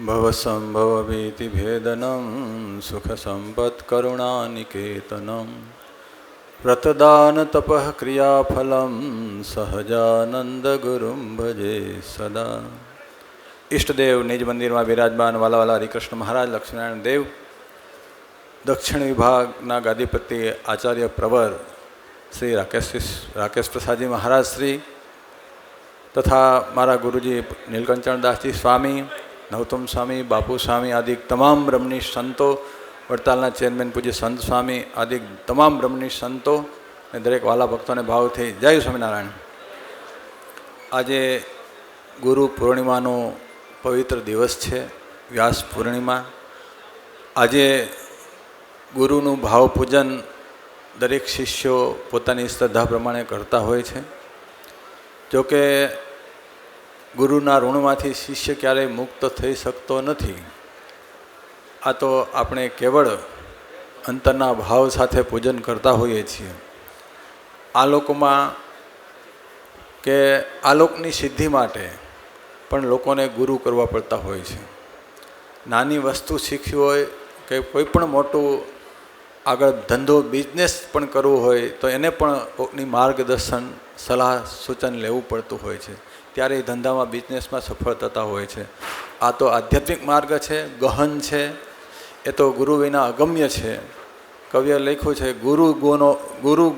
भवसम्भवभीतिभेदनं सुखसम्पत्करुणानिकेतनं व्रतदानतपः क्रियाफलं सहजानंदगुरुं भजे सदा। ઈષ્ટદેવ નિજ મંદિરમાં બિરાજમાન વાલાવાલા હરિકૃષ્ણ મહારાજ લક્ષ્મીનારાયણ દેવ, દક્ષિણ વિભાગના ગાદીપતિ આચાર્ય પ્રવર શ્રી રાકેશ પ્રસાદજી મહારાજ શ્રી તથા મારા ગુરુજી નીલકંચનદાસજી સ્વામી, નવતમ સ્વામી, બાપુ સ્વામી આદિ તમામ બ્રહ્મનિષ્ઠ સંતો, વડતાલના ચેરમેન પૂજ્ય સંત સ્વામી આદિ તમામ બ્રહ્મનિષ્ઠ સંતો અને દરેક વાલા ભક્તોને ભાવથી જય સ્વામિનારાયણ. આજે ગુરુ પૂર્ણિમાનો પવિત્ર દિવસ છે, વ્યાસ પૂર્ણિમા. આજે ગુરુનું ભાવપૂજન દરેક શિષ્યો પોતાની શ્રદ્ધા પ્રમાણે કરતા હોય છે. જોકે ગુરુના ઋણમાંથી શિષ્ય ક્યારેય મુક્ત થઈ શકતો નથી. આ તો આપણે કેવળ અંતરના ભાવ સાથે પૂજન કરતા હોઈએ છીએ. આ લોકમાં કે આ લોકની સિદ્ધિ માટે પણ લોકોને ગુરુ કરવા પડતા હોય છે. નાની વસ્તુ શીખવી હોય કે કોઈ પણ મોટું આગળ ધંધો બિઝનેસ પણ કરવું હોય તો એને પણ કોઈની માર્ગદર્શન સલાહ સૂચન લેવું પડતું હોય છે, ત્યારે એ ધંધામાં બિઝનેસમાં સફળ થતા હોય છે. આ તો આધ્યાત્મિક માર્ગ છે, ગહન છે, એ તો ગુરુ વિના અગમ્ય છે. કવિએ લખ્યું છે, ગુરુ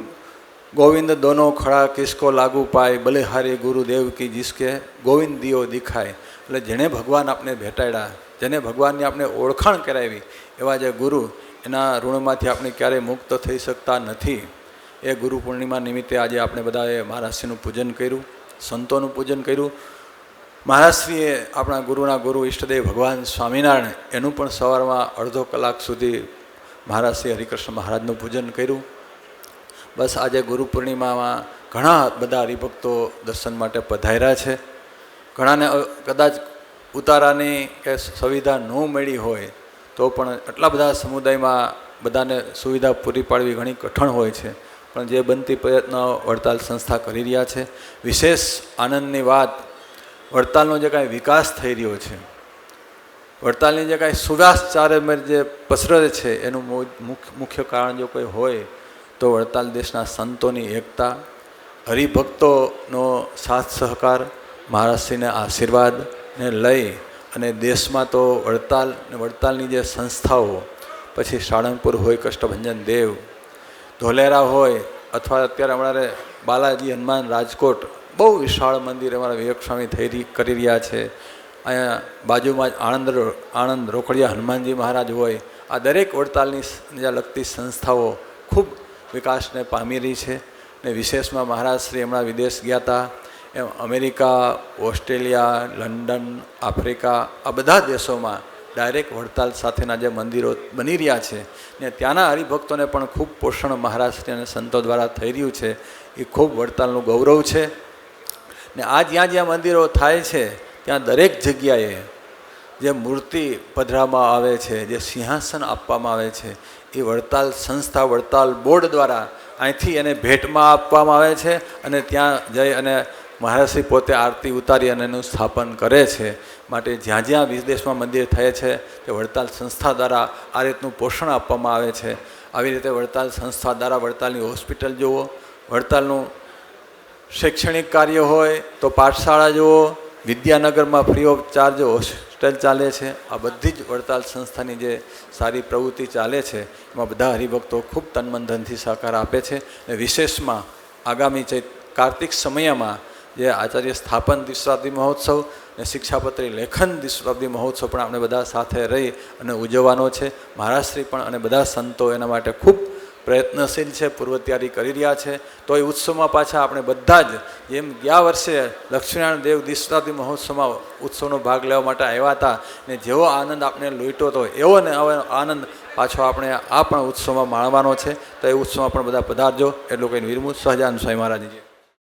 ગોવિંદ દોનો ખડા કિસકો લાગુ પાય, બલિહારી ગુરુદેવ કી જિસકે ગોવિંદ દિયો દિખાય. એટલે જેણે ભગવાન આપણે ભેટાડ્યા, જેને ભગવાનની આપણે ઓળખાણ કરાવી, એવા જે ગુરુ, એના ઋણમાંથી આપણે ક્યારેય મુક્ત થઈ શકતા નથી. એ ગુરુ પૂર્ણિમા નિમિત્તે આજે આપણે બધાએ મહારાજશ્રીનું પૂજન કર્યું, સંતોનું પૂજન કર્યું. મહારાજશ્રીએ આપણા ગુરુના ગુરુ ઈષ્ટદેવ ભગવાન સ્વામિનારાયણ એનું પણ સવારમાં અડધો કલાક સુધી મહારાજશ્રી હરિકૃષ્ણ મહારાજનું પૂજન કર્યું. બસ આજે ગુરુ પૂર્ણિમામાં ઘણા બધા હરિભક્તો દર્શન માટે પધાર્યા છે. ઘણાને કદાચ ઉતારાની કે સુવિધા ન મળી હોય તો પણ એટલા બધા સમુદાયમાં બધાને સુવિધા પૂરી પાડવી ઘણી કઠણ હોય છે. પણ જે બનતી પ્રયત્ન વડતાલ સંસ્થા કરી રહ્યા છે. વિશેષ આનંદની વાત, વડતાલનો જે કાંઈ વિકાસ થઈ રહ્યો છે, વડતાલની જે કાંઈ સુવાસ ચારે મેર જે પસરે છે, એનું મુખ્ય કારણ જો કોઈ હોય તો વડતાલ દેશના સંતોની એકતા, હરિભક્તોનો સાથ સહકાર, મહારાજશ્રીના આશીર્વાદને લઈ અને દેશમાં તો વડતાલની જે સંસ્થાઓ, પછી સાળંગપુર હોય કષ્ટભંજન દેવ, ધોલેરા હોય અથવા અત્યારે અમારે બાલાજી હનુમાન રાજકોટ, બહુ વિશાળ મંદિર અમારા વિવેક સ્વામી કરી રહ્યા છે. અહીંયા બાજુમાં જ આણંદ રોકડિયા હનુમાનજી મહારાજ હોય, આ દરેક વડતાલની લગતી સંસ્થાઓ ખૂબ વિકાસને પામી રહી છે. ને વિશેષમાં મહારાજશ્રી હમણાં વિદેશ ગયા હતા, એમ અમેરિકા, ઓસ્ટ્રેલિયા, લંડન, આફ્રિકા, આ બધા દેશોમાં ડાયરેક્ટ વડતાલ સાથેના જે મંદિરો બની રહ્યા છે ને ત્યાંના હરિભક્તોને પણ ખૂબ પોષણ મહારાજશ્રી અને સંતો દ્વારા થઈ રહ્યું છે. એ ખૂબ વડતાલનું ગૌરવ છે. ને આ જ્યાં જ્યાં મંદિરો થાય છે ત્યાં દરેક જગ્યાએ જે મૂર્તિ પધરાવવામાં આવે છે, જે સિંહાસન આપવામાં આવે છે, એ વડતાલ સંસ્થા, વડતાલ બોર્ડ દ્વારા અહીંથી એને ભેટમાં આપવામાં આવે છે અને ત્યાં જઈ અને મહારાજશ્રી પોતે આરતી ઉતારી અને એનું સ્થાપન કરે છે. માટે જ્યાં જ્યાં વિદેશમાં મંદિર થાય છે તે વડતાલ સંસ્થા દ્વારા આ રીતનું પોષણ આપવામાં આવે છે. આવી રીતે વડતાલ સંસ્થા દ્વારા વડતાલની હોસ્પિટલ જુઓ, વડતાલનું શૈક્ષણિક કાર્ય હોય તો પાઠશાળા જુઓ, વિદ્યાનગરમાં ફ્રી ઓફ ચાર્જ હોસ્ટેલ ચાલે છે. આ બધી જ વડતાલ સંસ્થાની જે સારી પ્રવૃત્તિ ચાલે છે એમાં બધા હરિભક્તો ખૂબ તનમનધનથી સહકાર આપે છે. અને વિશેષમાં આગામી કાર્તિક સમયમાં જે આચાર્ય સ્થાપન દ્વિશતાબ્દી મહોત્સવ અને શિક્ષાપત્રી લેખન દ્વિશતાબ્દી મહોત્સવ પણ આપણે બધા સાથે રહી અને ઉજવવાનો છે. મહારાજશ્રી પણ અને બધા સંતો એના માટે ખૂબ પ્રયત્નશીલ છે, પૂર્વ તૈયારી કરી રહ્યા છે. તો એ ઉત્સવમાં પાછા આપણે બધા જ જેમ ગયા વર્ષે લક્ષ્મીનારાયણ દેવ દ્વિશતાબ્દી મહોત્સવમાં ઉત્સવનો ભાગ લેવા માટે આવ્યા હતા ને જેવો આનંદ આપણે લૂંટ્યો હતો એવો ને હવે આનંદ પાછો આપણે આ પણ ઉત્સવમાં માણવાનો છે. તો એ ઉત્સવમાં પણ બધા પધારજો. એટલું કહીને વિરમું. સહજાનંદ સ્વામી મહારાજજી.